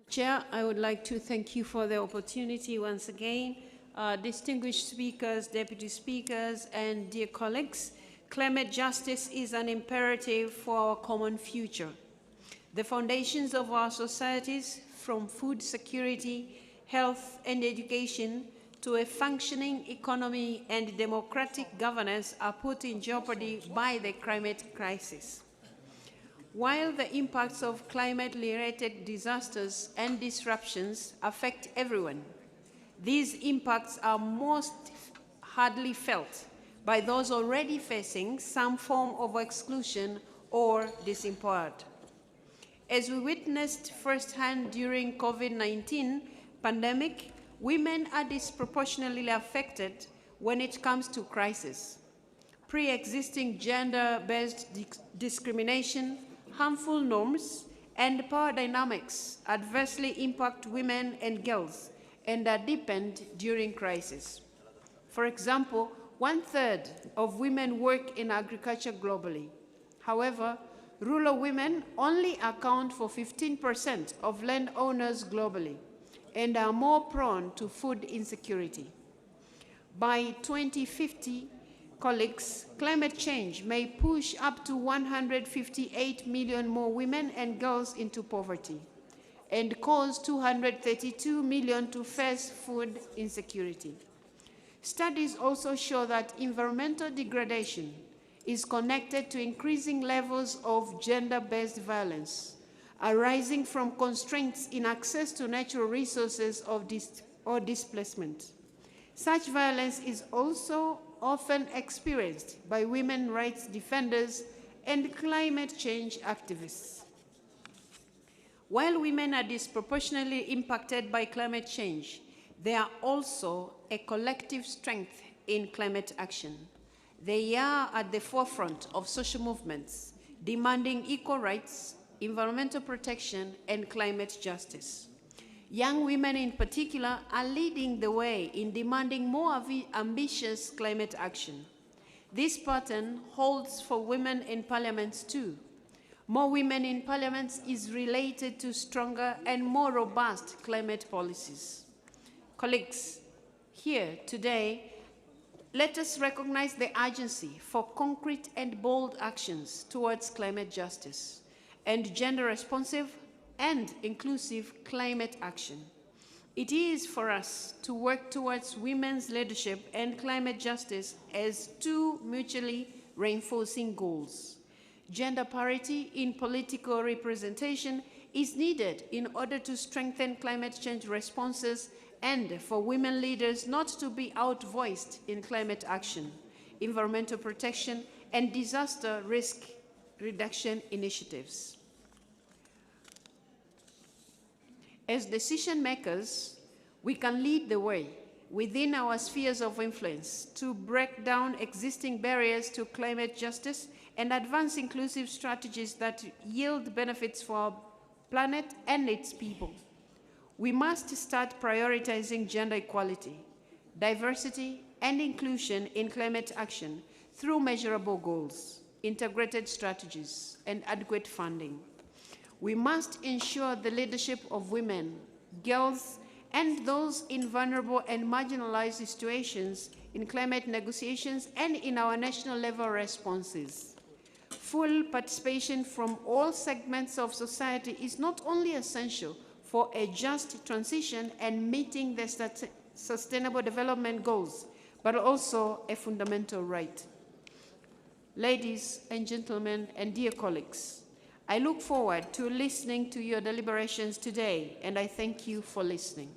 Chair, I would like to thank you for the opportunity once again. Distinguished speakers, deputy speakers, and dear colleagues, climate justice is an imperative for our common future. The foundations of our societies, from food security, health, and education, to a functioning economy and democratic governance, are put in jeopardy by the climate crisis. While the impacts of climate-related disasters and disruptions affect everyone, these impacts are most hardly felt by those already facing some form of exclusion or disempowered. As we witnessed firsthand during COVID-19 pandemic, women are disproportionately affected when it comes to crisis. Pre-existing gender-based discrimination, harmful norms, and power dynamics adversely impact women and girls and are deepened during crisis. For example, 1/3 of women work in agriculture globally. However, rural women only account for 15% of landowners globally and are more prone to food insecurity. By 2050, colleagues, climate change may push up to 158 million more women and girls into poverty and cause 232 million to face food insecurity. Studies also show that environmental degradation is connected to increasing levels of gender-based violence arising from constraints in access to natural resources or displacement. Such violence is also often experienced by women rights defenders and climate change activists. While women are disproportionately impacted by climate change, they are also a collective strength in climate action. They are at the forefront of social movements demanding equal rights, environmental protection, and climate justice. Young women in particular are leading the way in demanding more ambitious climate action. This pattern holds for women in parliaments too. More women in parliaments is related to stronger and more robust climate policies. Colleagues, here today, let us recognize the urgency for concrete and bold actions towards climate justice and gender-responsive and inclusive climate action. It is for us to work towards women's leadership and climate justice as two mutually reinforcing goals. Gender parity in political representation is needed in order to strengthen climate change responses and for women leaders not to be outvoiced in climate action, environmental protection, and disaster risk reduction initiatives. As decision makers, we can lead the way within our spheres of influence to break down existing barriers to climate justice and advance inclusive strategies that yield benefits for our planet and its people. We must start prioritizing gender equality, diversity, and inclusion in climate action through measurable goals, integrated strategies, and adequate funding. We must ensure the leadership of women, girls, and those in vulnerable and marginalized situations in climate negotiations and in our national level responses. Full participation from all segments of society is not only essential for a just transition and meeting the Sustainable Development Goals, but also a fundamental right. Ladies and gentlemen, and dear colleagues, I look forward to listening to your deliberations today, and I thank you for listening.